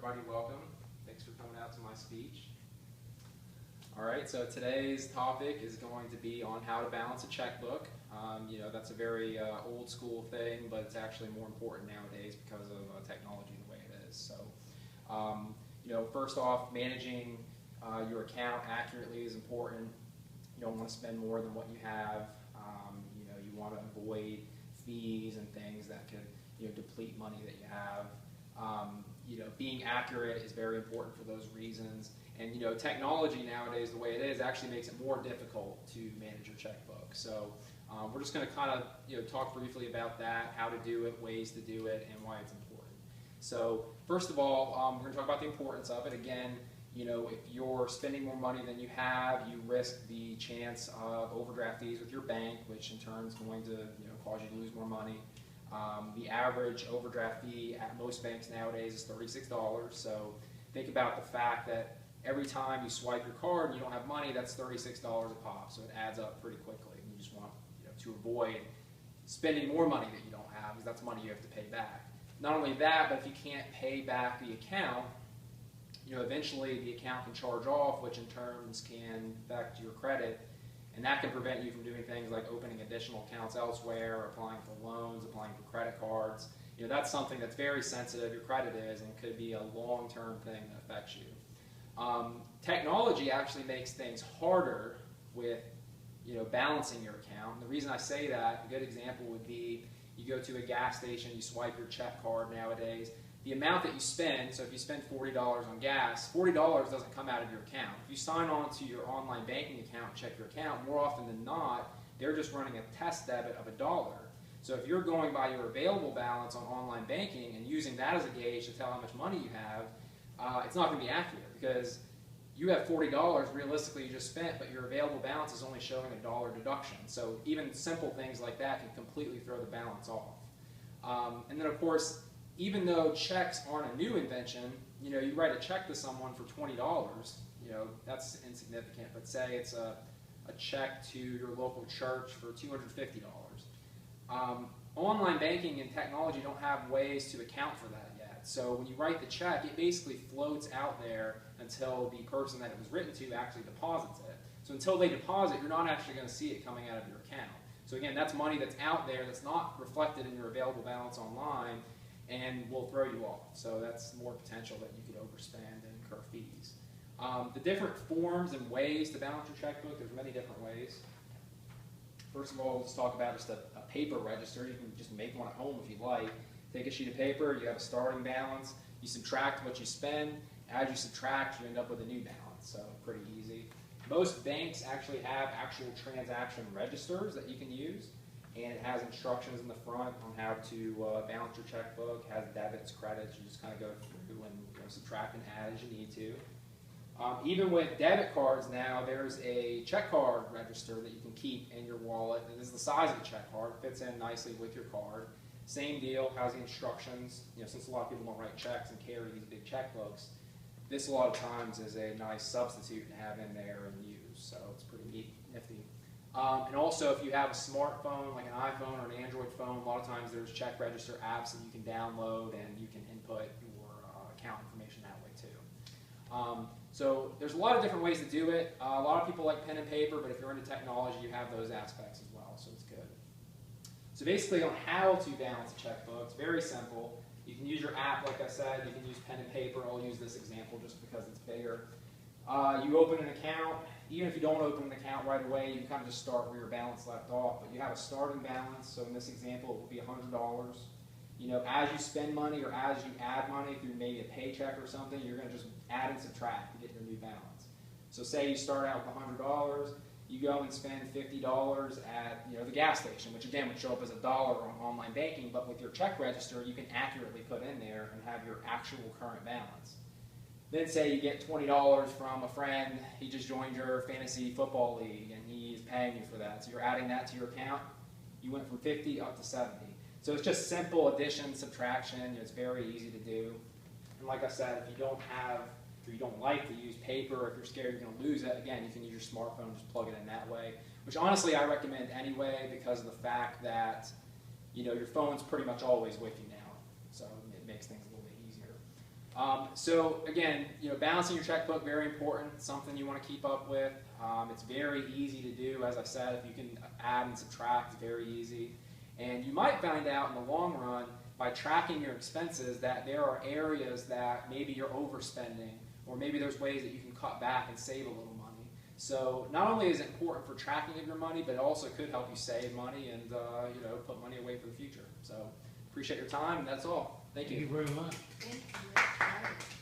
everybody, welcome. Thanks for coming out to my speech. All right, so today's topic is going to be on how to balance a checkbook. That's a very old school thing, but it's actually more important nowadays because of technology and the way it is. So, first off, managing your account accurately is important. You don't want to spend more than what you have. You want to avoid fees and things that could deplete money that you have. Being accurate is very important for those reasons. And technology nowadays, the way it is, actually makes it more difficult to manage your checkbook. So we're just going to kind of talk briefly about that, how to do it, ways to do it, and why it's important. So first of all, we're going to talk about the importance of it. Again, if you're spending more money than you have, you risk the chance of overdraft fees with your bank, which in turn is going to cause you to lose more money. The average overdraft fee at most banks nowadays is $36. So think about the fact that every time you swipe your card and you don't have money, that's $36 a pop. So it adds up pretty quickly. And you just want to avoid spending more money that you don't have, because that's money you have to pay back. Not only that, but if you can't pay back the account, eventually the account can charge off, which in turns can affect your credit. And that can prevent you from doing things like opening additional accounts elsewhere, applying for loans, applying for credit cards. That's something that's very sensitive, your credit is, and could be a long-term thing that affects you. Technology actually makes things harder with balancing your account. And the reason I say that, a good example would be you go to a gas station, you swipe your check card nowadays. The amount that you spend, so if you spend $40 on gas, $40 doesn't come out of your account. If you sign on to your online banking account and check your account, more often than not, they're just running a test debit of $1. So if you're going by your available balance on online banking and using that as a gauge to tell how much money you have, it's not going to be accurate, because you have $40 realistically you just spent, but your available balance is only showing $1 deduction. So even simple things like that can completely throw the balance off. And then of course, even though checks aren't a new invention, you write a check to someone for $20, that's insignificant, but say it's a check to your local church for $250. Online banking and technology don't have ways to account for that yet. So when you write the check, it basically floats out there until the person that it was written to actually deposits it. So until they deposit, you're not actually going to see it coming out of your account. So again, that's money that's out there that's not reflected in your available balance online, and will throw you off. So that's more potential that you could overspend and incur fees. The different forms and ways to balance your checkbook, there's many different ways. First of all, let's talk about just a paper register. You can just make one at home if you like. Take a sheet of paper, you have a starting balance, you subtract what you spend. As you subtract, you end up with a new balance, so pretty easy. Most banks actually have actual transaction registers that you can use, and it has instructions in the front on how to balance your checkbook, has debits, credits. You just kind of go through and subtract and add as you need to. Even with debit cards now, there's a check card register that you can keep in your wallet. And this is the size of the check card. It fits in nicely with your card. Same deal, has the instructions. Since a lot of people don't write checks and carry these big checkbooks, this a lot of times is a nice substitute to have in there and use. So it's pretty neat, nifty. And also, if you have a smartphone, like an iPhone or an Android phone, a lot of times there's check register apps that you can download, and you can input your account information that way too. So there's a lot of different ways to do it. A lot of people like pen and paper, but if you're into technology, you have those aspects as well, so it's good. So basically on how to balance a checkbook, it's very simple. You can use your app, like I said. You can use pen and paper. I'll use this example just because it's bigger. You open an account. Even if you don't open an account right away, you kind of just start where your balance left off. But you have a starting balance. So in this example, it will be $100. As you spend money or as you add money through maybe a paycheck or something, you're going to just add and subtract to get your new balance. So say you start out with $100, you go and spend $50 at the gas station, which again would show up as $1 on online banking, but with your check register, you can accurately put in there and have your actual current balance. Then say you get $20 from a friend, he just joined your fantasy football league and he's paying you for that. So you're adding that to your account. You went from 50 up to 70. So it's just simple addition, subtraction. It's very easy to do. And like I said, if you don't have, or you don't like to use paper, or if you're scared you're going to lose it, again, you can use your smartphone, just plug it in that way. Which honestly I recommend anyway, because of the fact that your phone's pretty much always with you now. So it makes things a little bit easier. So again, balancing your checkbook, very important, something you want to keep up with. It's very easy to do, as I said. If you can add and subtract, it's very easy. And you might find out in the long run, by tracking your expenses, that there are areas that maybe you're overspending, or maybe there's ways that you can cut back and save a little money. So not only is it important for tracking of your money, but it also could help you save money and put money away for the future. So appreciate your time, and that's all. Thank you. Thank you very much. Thank you.